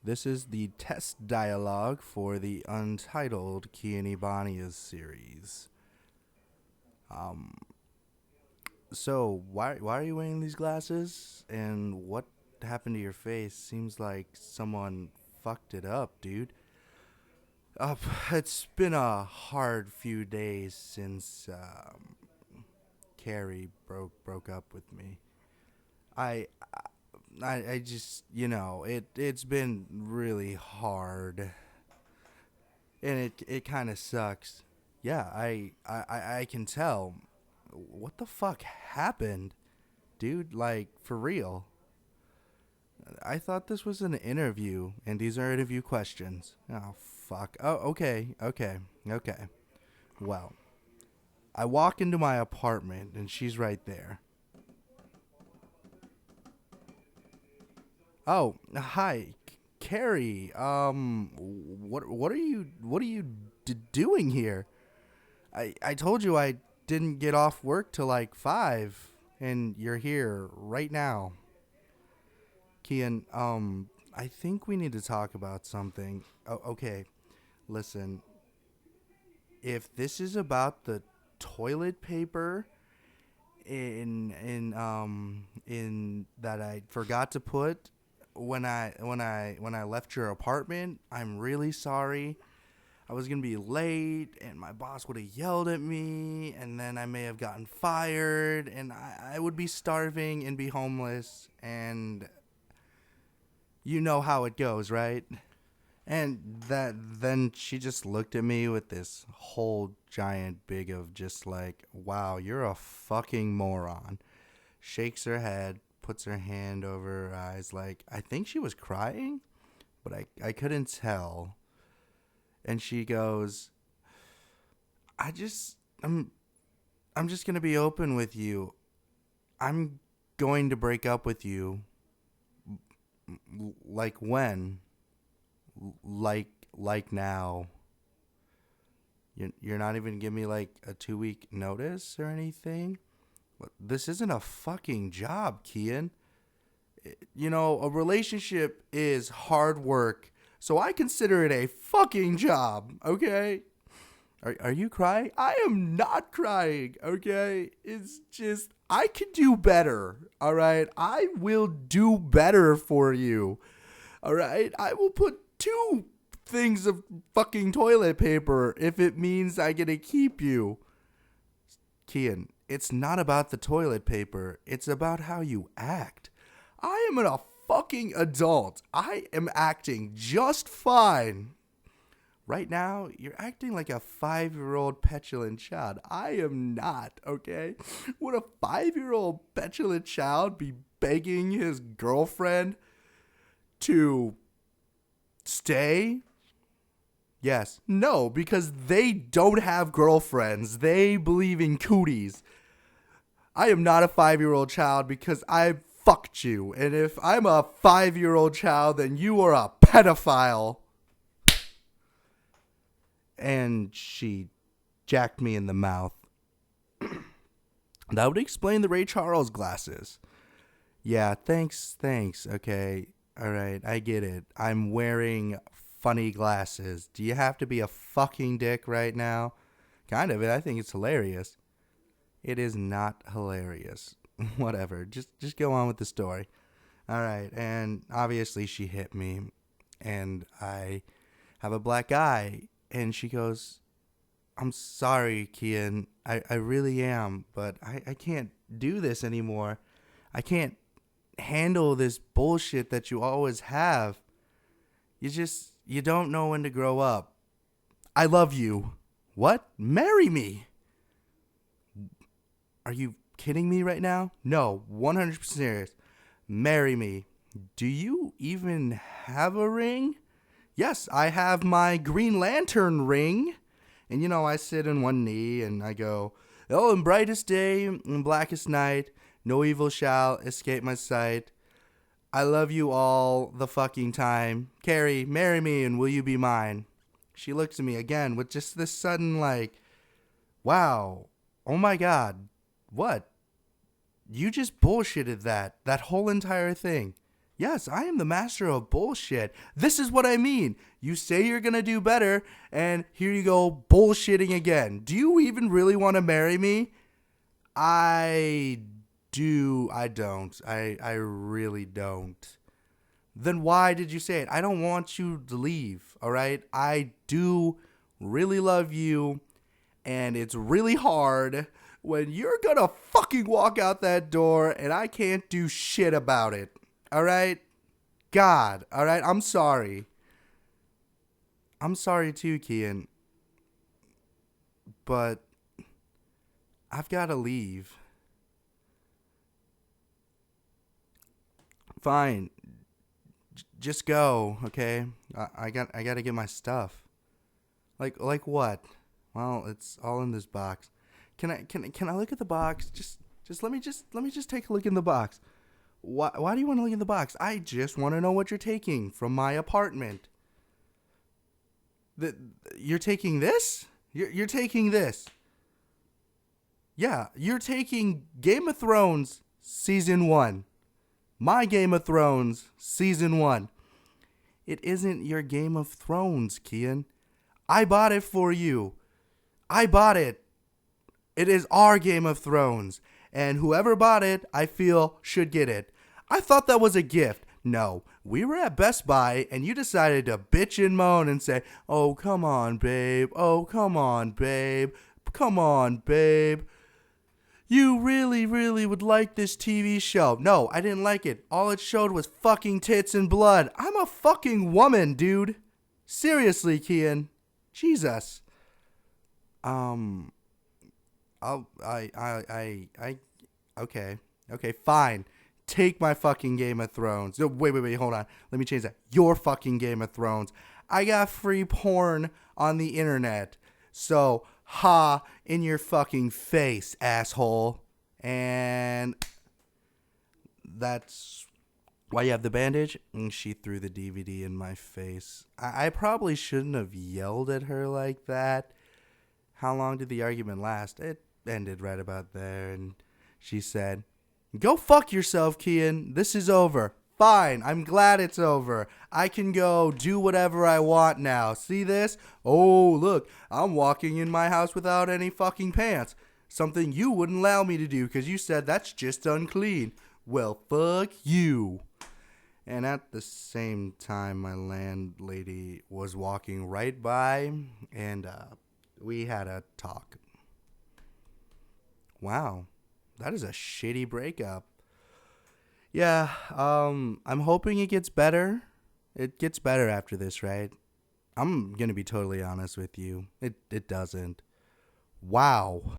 This is the test dialogue for the untitled Kien Ybanez series. Um, so why are you wearing these glasses? And what happened to your face? Seems like someone fucked it up, dude. Uh, it's been a hard few days since Carrie broke up with me. I I just, it's been really hard, and it kind of sucks. Yeah, I can tell. What the fuck happened, dude? Like, for real? I thought this was an interview, and these are interview questions. Oh, fuck. Oh, okay. Well, I walk into my apartment, and she's right there. Oh, hi, Carrie. What are you doing here? I told you I didn't get off work till like 5, and you're here right now. Kien, I think we need to talk about something. Oh, okay, listen. If this is about the toilet paper in that I forgot to put when I left your apartment, I'm really sorry. I was gonna be late, and my boss would have yelled at me, and then I may have gotten fired, and I would be starving and be homeless, and you know how it goes, right? And then she just looked at me with this whole giant big of just like, wow, you're a fucking moron. Shakes her head, puts her hand over her eyes, like, I think she was crying, but I couldn't tell. And she goes, I just, I'm just going to be open with you. I'm going to break up with you. Like when? Like now. You're not even giving me like a 2-week notice or anything? This isn't a fucking job, Kien. A relationship is hard work, so I consider it a fucking job, okay? Are you crying? I am not crying, okay? It's just, I can do better, all right? I will do better for you, all right? I will put 2 things of fucking toilet paper if it means I get to keep you. Kien, it's not about the toilet paper. It's about how you act. I am a fucking adult. I am acting just fine. Right now, you're acting like a 5-year-old petulant child. I am not, okay? Would a 5-year-old petulant child be begging his girlfriend to stay? Yes. No, because they don't have girlfriends. They believe in cooties. I am not a 5-year-old child because I fucked you. And if I'm a 5-year-old child, then you are a pedophile. And she jacked me in the mouth. That would explain the Ray Charles glasses. Yeah, thanks, okay. Alright, I get it. I'm wearing funny glasses. Do you have to be a fucking dick right now? Kind of. I think it's hilarious. It is not hilarious. Whatever. Just go on with the story. Alright, and obviously she hit me, and I have a black eye. And she goes, I'm sorry, Kien. I really am, but I can't do this anymore. I can't handle this bullshit that you always have. You don't know when to grow up. I love you. What? Marry me. Are you kidding me right now? No, 100% serious. Marry me. Do you even have a ring? Yes, I have my Green Lantern ring. And I sit on one knee and I go, oh, in brightest day and blackest night, no evil shall escape my sight. I love you all the fucking time. Carrie, marry me and will you be mine? She looks at me again with just this sudden like, wow, oh my God, what? You just bullshitted that whole entire thing. Yes, I am the master of bullshit. This is what I mean. You say you're going to do better, and here you go bullshitting again. Do you even really want to marry me? I do. I don't. I really don't. Then why did you say it? I don't want you to leave, all right? I do really love you, and it's really hard when you're going to fucking walk out that door and I can't do shit about it. All right? God, all right? I'm sorry. I'm sorry too, Kien. But I've got to leave. Fine. Just go, okay? I got to get my stuff. Like what? Well, it's all in this box. Can I look at the box? Just let me just take a look in the box. Why do you want to look in the box? I just want to know what you're taking from my apartment. You're taking this? You're taking this. Yeah, you're taking Game of Thrones Season 1. My Game of Thrones Season 1. It isn't your Game of Thrones, Kien. I bought it for you. I bought it. It is our Game of Thrones. And whoever bought it, I feel, should get it. I thought that was a gift. No, we were at Best Buy, and you decided to bitch and moan and say, oh, come on, babe. Oh, come on, babe. Come on, babe. You really, really would like this TV show. No, I didn't like it. All it showed was fucking tits and blood. I'm a fucking woman, dude. Seriously, Kien. Jesus. Okay, fine. Take my fucking Game of Thrones. No, wait, hold on. Let me change that. Your fucking Game of Thrones. I got free porn on the internet. So, ha, in your fucking face, asshole. And that's why you have the bandage? And she threw the DVD in my face. I probably shouldn't have yelled at her like that. How long did the argument last? It ended right about there. And she said, go fuck yourself, Kien. This is over. Fine, I'm glad it's over. I can go do whatever I want now. See this? Oh, look, I'm walking in my house without any fucking pants. Something you wouldn't allow me to do because you said that's just unclean. Well, fuck you. And at the same time, my landlady was walking right by, and we had a talk. Wow, that is a shitty breakup. Yeah, I'm hoping it gets better. It gets better after this, right? I'm gonna be totally honest with you. It doesn't. Wow.